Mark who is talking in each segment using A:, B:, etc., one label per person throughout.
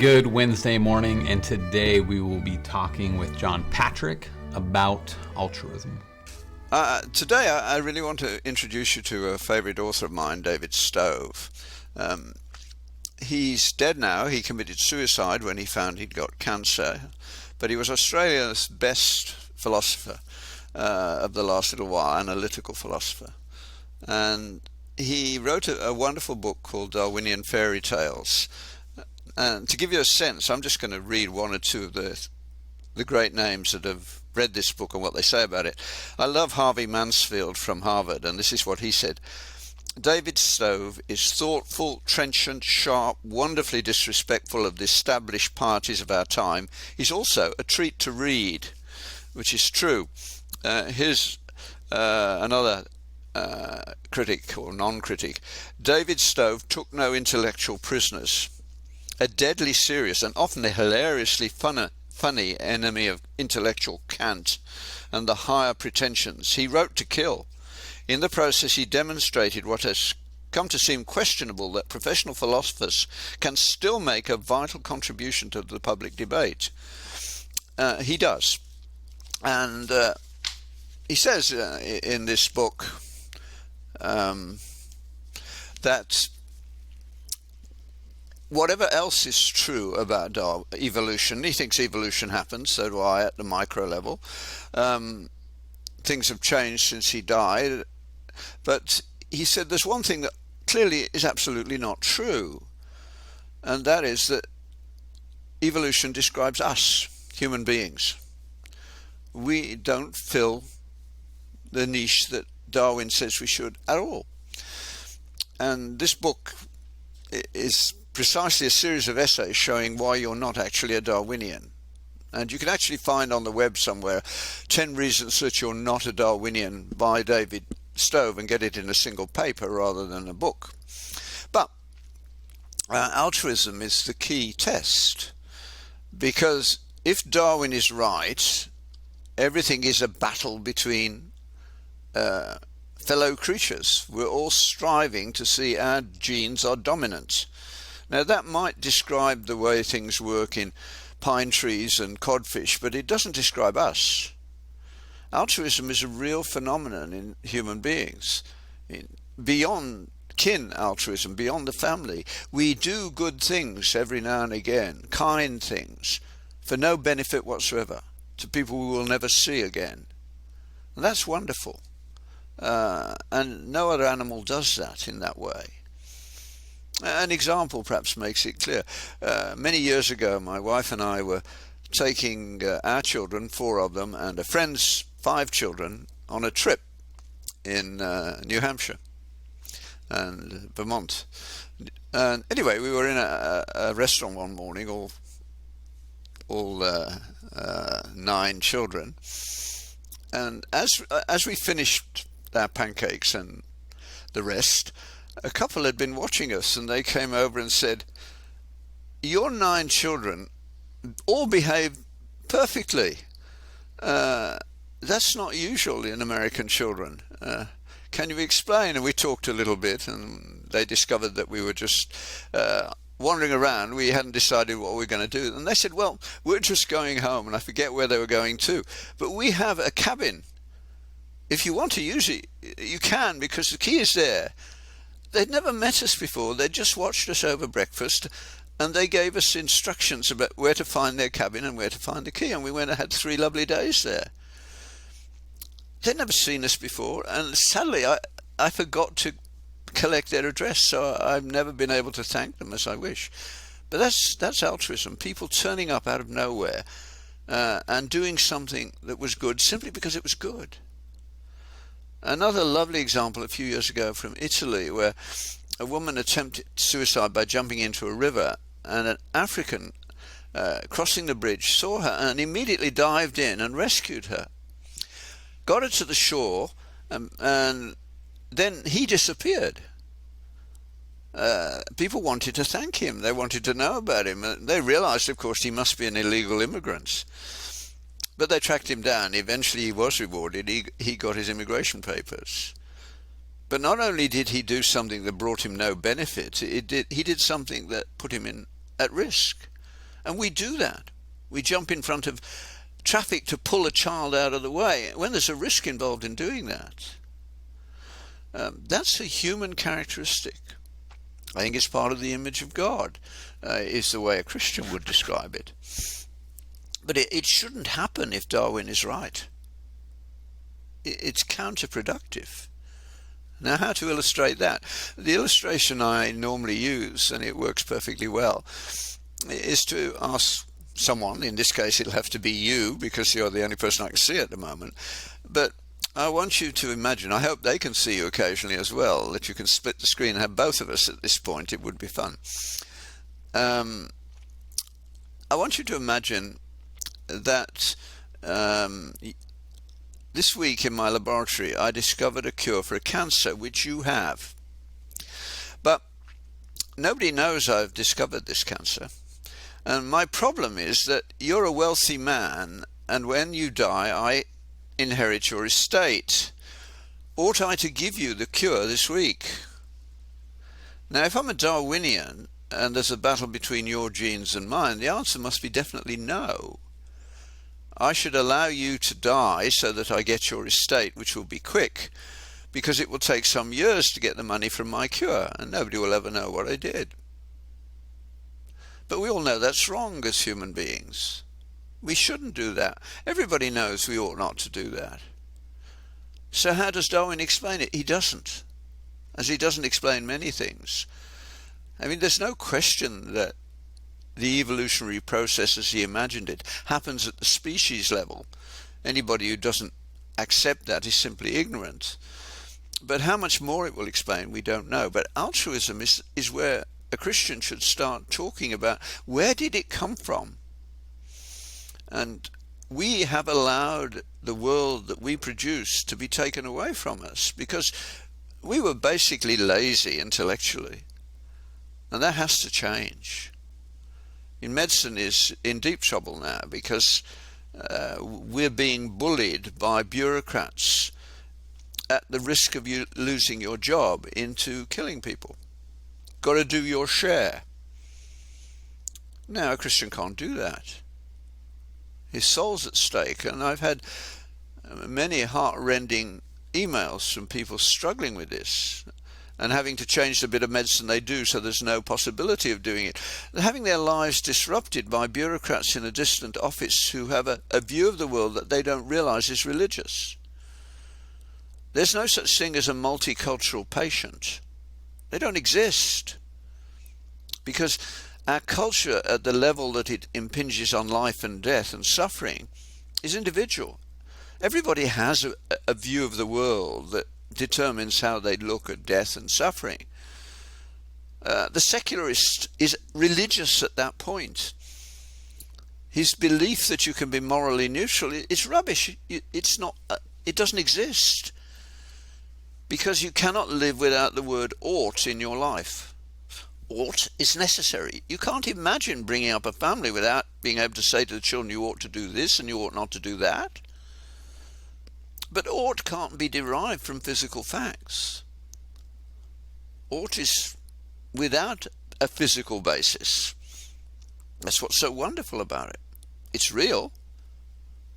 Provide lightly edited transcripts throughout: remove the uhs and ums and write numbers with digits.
A: Good Wednesday morning, and today we will be talking with John Patrick about altruism.
B: Today I really want to introduce you to a favourite author of mine, David Stove. He's dead now. He committed suicide when he found he'd got cancer, but he was Australia's best philosopher of the last little while, analytical philosopher. And he wrote a wonderful book called Darwinian Fairy Tales. And to give you a sense, I'm just going to read one or two of the great names that have read this book and what they say about it. I love Harvey Mansfield from Harvard, and this is what he said. David Stove is thoughtful, trenchant, sharp, wonderfully disrespectful of the established parties of our time. He's also a treat to read, which is true. Here's another critic or non-critic. David Stove took no intellectual prisoners. A deadly serious and often a hilariously funny enemy of intellectual cant and the higher pretensions, he wrote to kill. In the process, he demonstrated what has come to seem questionable, that professional philosophers can still make a vital contribution to the public debate. He does. And he says in this book that whatever else is true about evolution, he thinks evolution happens, so do I at the micro level. Things have changed since he died, but he said there's one thing that clearly is absolutely not true, and that is that evolution describes us, human beings. We don't fill the niche that Darwin says we should at all. And this book is precisely a series of essays showing why you're not actually a Darwinian. And you can actually find on the web somewhere 10 reasons that you're not a Darwinian by David Stove, and get it in a single paper rather than a book. But altruism is the key test, because if Darwin is right, everything is a battle between fellow creatures. We're all striving to see our genes are dominant. Now, that might describe the way things work in pine trees and codfish, but it doesn't describe us. Altruism is a real phenomenon in human beings. Beyond kin altruism, beyond the family, we do good things every now and again, kind things, for no benefit whatsoever, to people we will never see again. And that's wonderful. And no other animal does that in that way. An example perhaps makes it clear. Many years ago, my wife and I were taking our children, 4 of them, and a friend's 5 children on a trip in New Hampshire and Vermont. And anyway, we were in a restaurant one morning, all 9 children, and as we finished our pancakes and the rest, a couple had been watching us, and they came over and said, "Your 9 children all behave perfectly. That's not usual in American children. Can you explain?" And we talked a little bit, and they discovered that we were just wandering around. We hadn't decided what we were going to do. And they said, "Well, we're just going home," and I forget where they were going to. "But we have a cabin. If you want to use it, you can, because the key is there." They'd never met us before. They'd just watched us over breakfast, and they gave us instructions about where to find their cabin and where to find the key, and we went and had 3 lovely days there. They'd never seen us before, and sadly I forgot to collect their address, so I've never been able to thank them as I wish. But that's altruism, people turning up out of nowhere and doing something that was good simply because it was good. Another lovely example a few years ago from Italy, where a woman attempted suicide by jumping into a river, and an African crossing the bridge saw her and immediately dived in and rescued her. Got her to the shore, and then he disappeared. People wanted to thank him. They wanted to know about him. They realized, of course, he must be an illegal immigrant. But they tracked him down. Eventually he was rewarded. He got his immigration papers. But not only did he do something that brought him no benefit, he did something that put him at risk. And we do that. We jump in front of traffic to pull a child out of the way when there's a risk involved in doing that. That's a human characteristic. I think it's part of the image of God, is the way a Christian would describe it. But it shouldn't happen if Darwin is right. It's counterproductive. Now, how to illustrate that? The illustration I normally use, and it works perfectly well, is to ask someone, in this case it'll have to be you because you're the only person I can see at the moment, but I want you to imagine, I hope they can see you occasionally as well, that you can split the screen and have both of us at this point. It would be fun. I want you to imagine that this week in my laboratory I discovered a cure for a cancer which you have. But nobody knows I've discovered this cancer. And my problem is that you're a wealthy man, and when you die I inherit your estate. Ought I to give you the cure this week? Now, if I'm a Darwinian and there's a battle between your genes and mine, the answer must be definitely no. I should allow you to die so that I get your estate, which will be quick, because it will take some years to get the money from my cure, and nobody will ever know what I did. But we all know that's wrong as human beings. We shouldn't do that. Everybody knows we ought not to do that. So how does Darwin explain it? He doesn't, as he doesn't explain many things. I mean, there's no question that the evolutionary process as he imagined it happens at the species level. Anybody who doesn't accept that is simply ignorant. But how much more it will explain, we don't know. But altruism is where a Christian should start talking about, where did it come from? And we have allowed the world that we produce to be taken away from us because we were basically lazy intellectually. And that has to change. In medicine is in deep trouble now because we're being bullied by bureaucrats at the risk of you losing your job into killing people. Got to do your share. Now, a Christian can't do that. His soul's at stake, and I've had many heart-rending emails from people struggling with this and having to change the bit of medicine they do so there's no possibility of doing it. They're having their lives disrupted by bureaucrats in a distant office who have a view of the world that they don't realize is religious. There's no such thing as a multicultural patient. They don't exist, because our culture at the level that it impinges on life and death and suffering is individual. Everybody has a view of the world that determines how they look at death and suffering. The secularist is religious at that point. His belief that you can be morally neutral is rubbish. It's not. It doesn't exist. Because you cannot live without the word ought in your life. Ought is necessary. You can't imagine bringing up a family without being able to say to the children, you ought to do this and you ought not to do that. But ought can't be derived from physical facts. Ought is without a physical basis. That's what's so wonderful about it. It's real,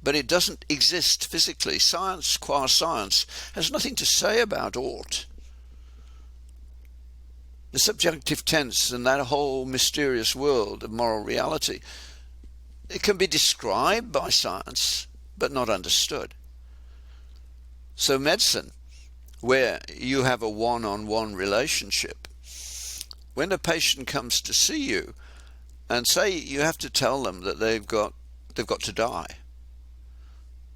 B: but it doesn't exist physically. Science, qua science, has nothing to say about ought. The subjunctive tense and that whole mysterious world of moral reality, it can be described by science, but not understood. So medicine, where you have a one-on-one relationship, when a patient comes to see you, and say you have to tell them that they've got to die.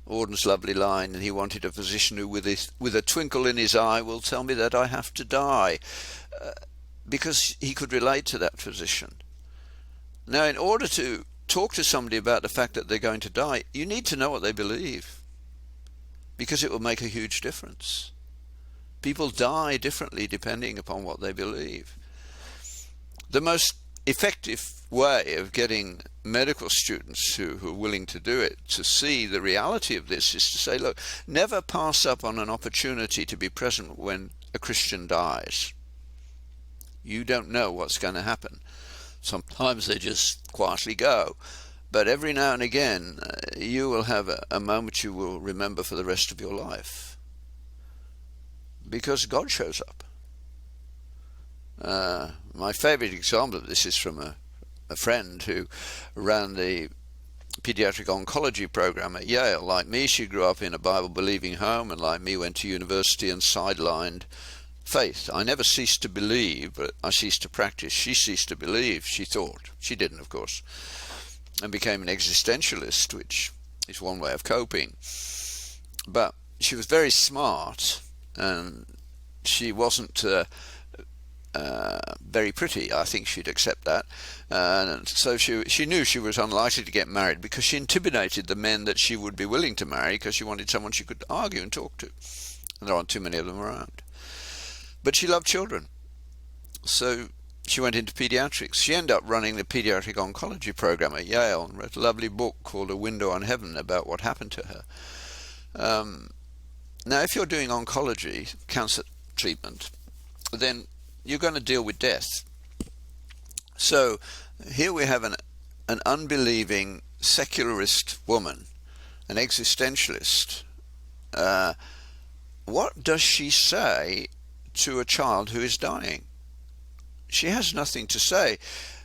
B: Auden's lovely line, and he wanted a physician who with a twinkle in his eye will tell me that I have to die, because he could relate to that physician. Now, in order to talk to somebody about the fact that they're going to die, you need to know what they believe, because it will make a huge difference. People die differently depending upon what they believe. The most effective way of getting medical students who are willing to do it to see the reality of this is to say, look, never pass up on an opportunity to be present when a Christian dies. You don't know what's going to happen. Sometimes they just quietly go. But every now and again, you will have a moment you will remember for the rest of your life. Because God shows up. My favourite example of this is from a friend who ran the pediatric oncology program at Yale. Like me, she grew up in a Bible-believing home, and like me, went to university and sidelined faith. I never ceased to believe, but I ceased to practice. She ceased to believe, she thought. She didn't, of course. And became an existentialist, which is one way of coping. But she was very smart, and she wasn't very pretty. I think she'd accept that. And so she knew she was unlikely to get married because she intimidated the men that she would be willing to marry, because she wanted someone she could argue and talk to. And there aren't too many of them around. But she loved children. So she went into pediatrics. She ended up running the pediatric oncology program at Yale and wrote a lovely book called A Window on Heaven about what happened to her. Now, if you're doing oncology, cancer treatment, then you're going to deal with death. So here we have an unbelieving secularist woman, an existentialist. What does she say to a child who is dying? She has nothing to say.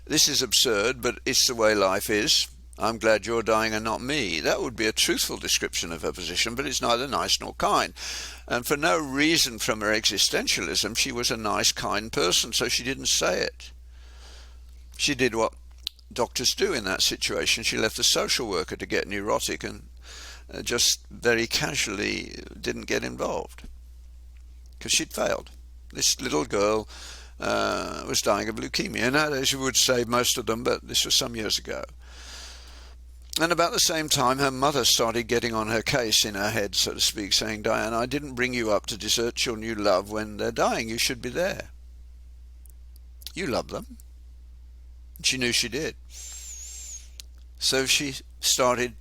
B: This is absurd, but it's the way life is. I'm glad you're dying and not me. That would be a truthful description of her position, but it's neither nice nor kind. And for no reason from her existentialism, she was a nice, kind person, so she didn't say it. She did what doctors do in that situation. She left the social worker to get neurotic and just very casually didn't get involved because she'd failed. This little girl was dying of leukemia. Nowadays you would save most of them, but this was some years ago. And about the same time, her mother started getting on her case in her head, so to speak, saying, Diane, I didn't bring you up to desert your new love when they're dying. You should be there. You love them. And she knew she did. So she started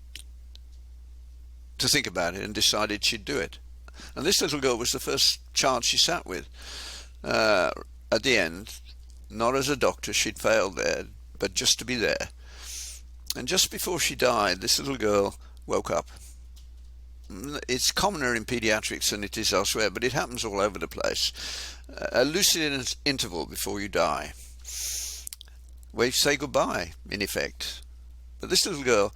B: to think about it and decided she'd do it. And this little girl was the first child she sat with. At the end, not as a doctor, she'd failed there, but just to be there. And just before she died, this little girl woke up. It's commoner in pediatrics than it is elsewhere, but it happens all over the place. A lucid interval before you die, where you say goodbye, in effect. But this little girl,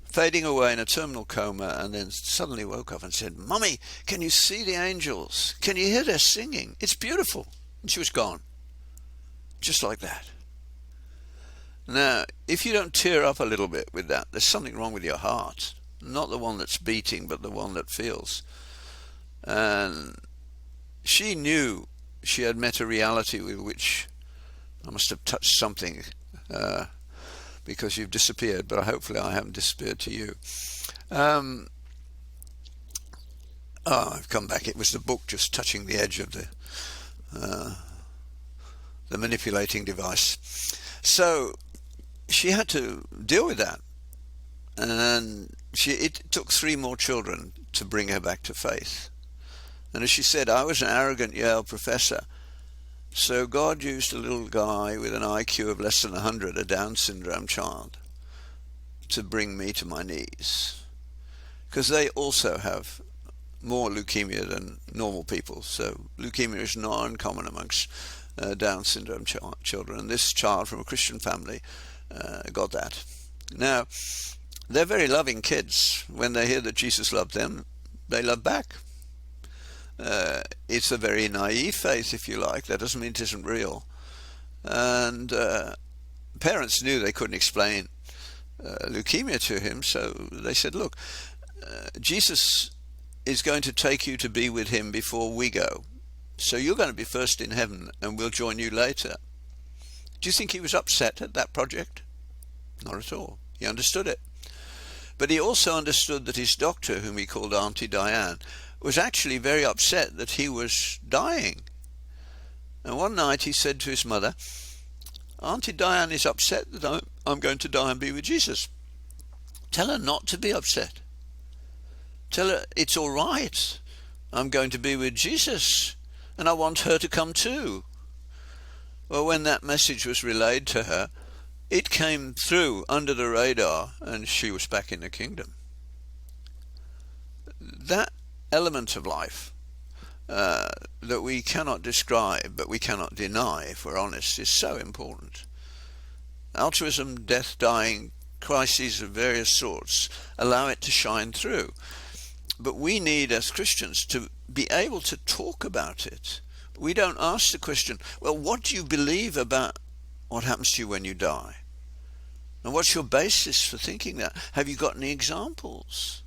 B: fading away in a terminal coma, and then suddenly woke up and said, Mummy, can you see the angels? Can you hear their singing? It's beautiful. And she was gone. Just like that. Now, if you don't tear up a little bit with that, there's something wrong with your heart. Not the one that's beating, but the one that feels. And she knew she had met a reality with which I must have touched something, because you've disappeared, but hopefully I haven't disappeared to you. I've come back. It was the book just touching the edge of the manipulating device. So she had to deal with that, and it took 3 more children to bring her back to faith. And as she said, I was an arrogant Yale professor, so God used a little guy with an IQ of less than 100, a Down syndrome child, to bring me to my knees, because they also have more leukemia than normal people. So leukemia is not uncommon amongst Down syndrome children, and this child from a Christian family got that. Now, they're very loving kids. When they hear that Jesus loved them, they love back. It's a very naive faith, if you like. That doesn't mean it isn't real. And parents knew they couldn't explain leukemia to him, so they said, look, Jesus is going to take you to be with him before we go. So you're going to be first in heaven, and we'll join you later. Do you think he was upset at that project? Not at all. He understood it. But he also understood that his doctor, whom he called Auntie Diane, was actually very upset that he was dying. And one night he said to his mother, Auntie Diane is upset that I'm going to die and be with Jesus. Tell her not to be upset. Tell her it's all right. I'm going to be with Jesus, and I want her to come too. Well, when that message was relayed to her, it came through under the radar and she was back in the kingdom. That element of life that we cannot describe but we cannot deny, if we're honest, is so important. Altruism, death, dying, crises of various sorts allow it to shine through. But we need, as Christians, to be able to talk about it. We don't ask the question, well, what do you believe about what happens to you when you die? And what's your basis for thinking that? Have you got any examples?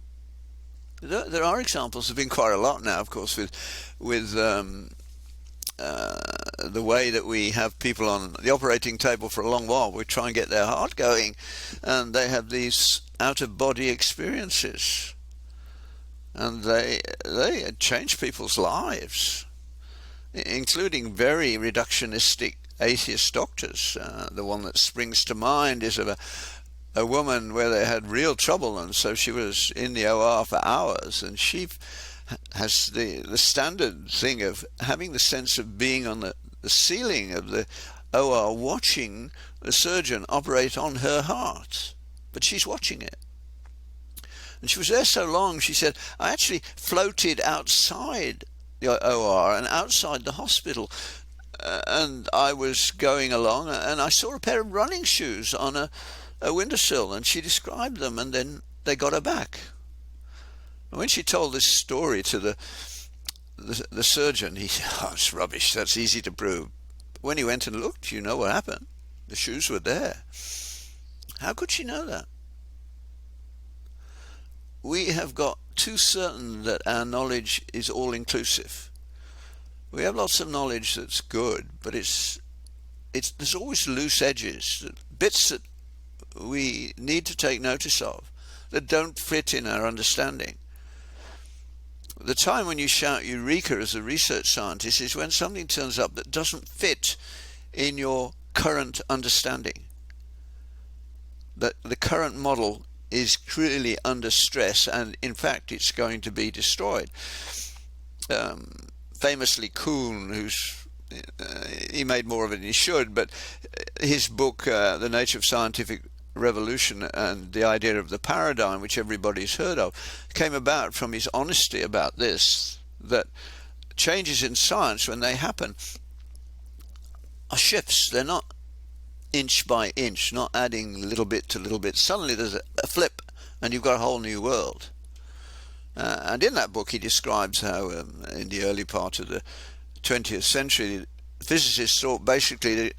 B: There are examples. There have been quite a lot now, of course, with the way that we have people on the operating table for a long while. We try and get their heart going, and they have these out-of-body experiences, and they change people's lives, including very reductionistic atheist doctors. The one that springs to mind is of a woman where they had real trouble, and so she was in the OR for hours, and she has the standard thing of having the sense of being on the ceiling of the OR watching the surgeon operate on her heart, but she's watching it. And she was there so long, she said, I actually floated outside the OR and outside the hospital, and I was going along and I saw a pair of running shoes on a windowsill, and she described them, and then they got her back. And when she told this story to the surgeon, he said, oh, it's rubbish, that's easy to prove. When he went and looked, you know what happened. The shoes were there. How could she know that? We have got too certain that our knowledge is all-inclusive. We have lots of knowledge that's good, but there's always loose edges, bits that we need to take notice of, that don't fit in our understanding. The time when you shout eureka as a research scientist is when something turns up that doesn't fit in your current understanding. That the current model is clearly under stress, and in fact it's going to be destroyed. Famously Kuhn, he made more of it than he should, but his book, The Nature of Scientific Revolution, and the idea of the paradigm, which everybody's heard of, came about from his honesty about this, that changes in science, when they happen, are shifts. They're not inch by inch, not adding little bit to little bit. Suddenly there's a flip and you've got a whole new world. And in that book he describes how in the early part of the 20th century physicists thought basically that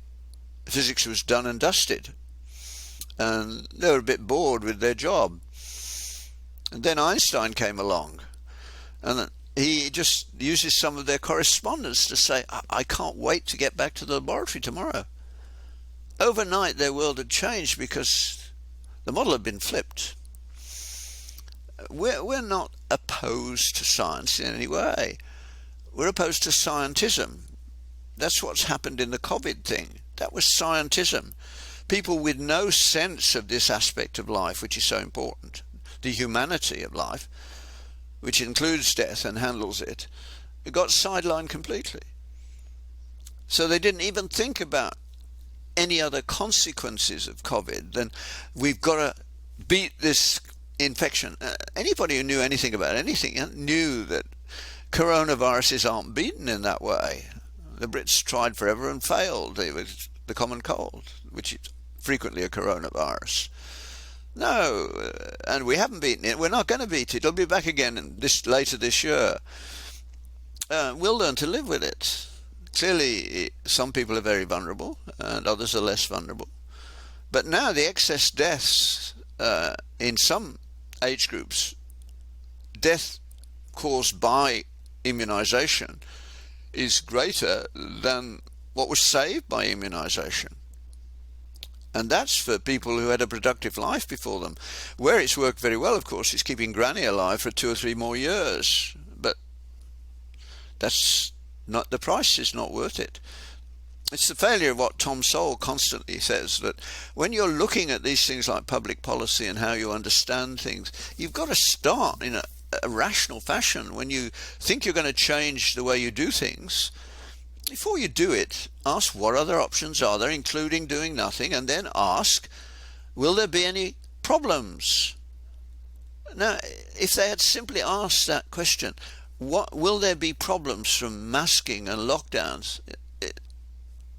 B: physics was done and dusted, and they were a bit bored with their job. And then Einstein came along, and he just uses some of their correspondence to say, I can't wait to get back to the laboratory tomorrow. Overnight their world had changed because the model had been flipped. We're not opposed to science in any way. We're opposed to scientism. That's what's happened in the COVID thing. That was scientism. People with no sense of this aspect of life, which is so important, the humanity of life, which includes death and handles it, got sidelined completely. So they didn't even think about any other consequences of COVID than we've got to beat this infection. Anybody who knew anything about anything knew that coronaviruses aren't beaten in that way. The Brits tried forever and failed. It was the common cold, which is frequently a coronavirus. No, and we haven't beaten it. We're not going to beat it. It'll be back again later this year. We'll learn to live with it. Clearly, some people are very vulnerable and others are less vulnerable. But now the excess deaths in some age groups, death caused by immunization, is greater than what was saved by immunization. And that's for people who had a productive life before them. Where it's worked very well, of course, is keeping Granny alive for 2 or 3 more years. But that's not, the price is not worth it. It's the failure of what Tom Sowell constantly says, that when you're looking at these things like public policy and how you understand things, you've got to start in a rational fashion. When you think you're going to change the way you do things, before you do it, ask what other options are there, including doing nothing, and then ask, will there be any problems? Now, if they had simply asked that question, what will there be problems from masking and lockdowns?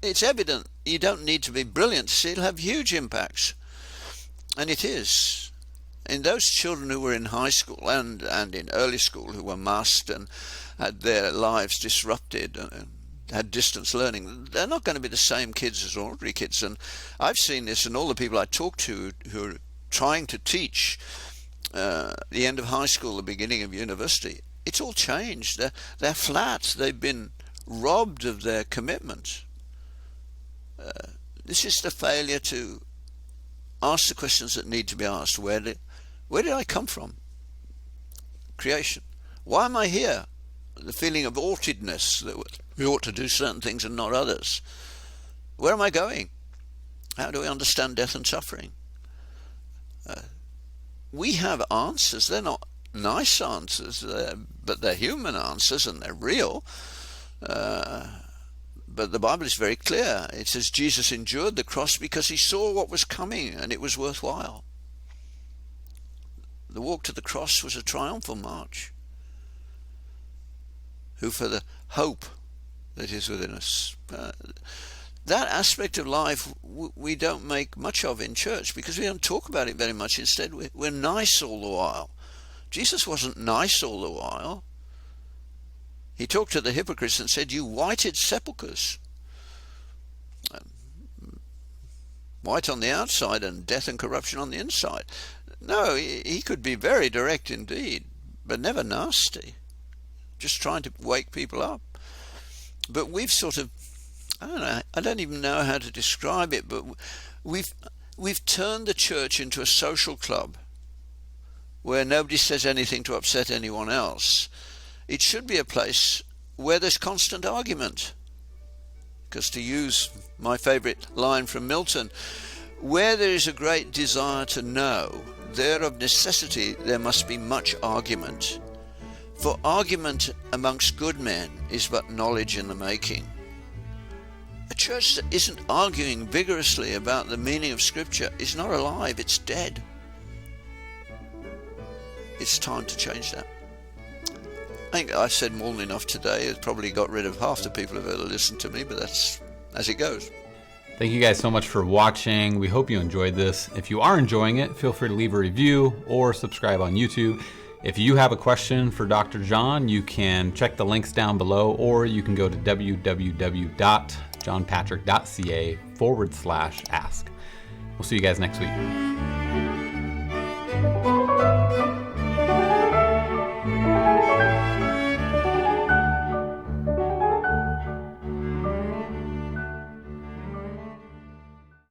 B: It's evident. You don't need to be brilliant to see it'll have huge impacts. And it is. In those children who were in high school and in early school who were masked and had their lives disrupted and had distance learning, they're not going to be the same kids as ordinary kids. And I've seen this in all the people I talk to who are trying to teach the end of high school, the beginning of university. It's all changed. They're flat. They've been robbed of their commitment. This is the failure to ask the questions that need to be asked. Where did I come from? Creation. Why am I here? The feeling of oughtedness, that we ought to do certain things and not others. Where am I going? How do we understand death and suffering? We have answers. They're not nice answers, but they're human answers and they're real. But the Bible is very clear. It says Jesus endured the cross because he saw what was coming and it was worthwhile. The walk to the cross was a triumphal march. Who for the hope that is within us. That aspect of life we don't make much of in church because we don't talk about it very much. Instead, we're nice all the while. Jesus wasn't nice all the while. He talked to the hypocrites and said, you whited sepulchres. White on the outside and death and corruption on the inside. No, he could be very direct indeed, but never nasty. Just trying to wake people up. But we've sort of, I don't even know how to describe it, but we've turned the church into a social club where nobody says anything to upset anyone else. It should be a place where there's constant argument. Because to use my favourite line from Milton, where there is a great desire to know, there of necessity there must be much argument. For argument amongst good men is but knowledge in the making. A church that isn't arguing vigorously about the meaning of Scripture is not alive, it's dead. It's time to change that. I think I've said more than enough today. It's probably got rid of half the people who've ever listened to me, but that's as it goes.
A: Thank you guys so much for watching. We hope you enjoyed this. If you are enjoying it, feel free to leave a review or subscribe on YouTube. If you have a question for Dr. John, you can check the links down below, or you can go to www.johnpatrick.ca/ask. We'll see you guys next week.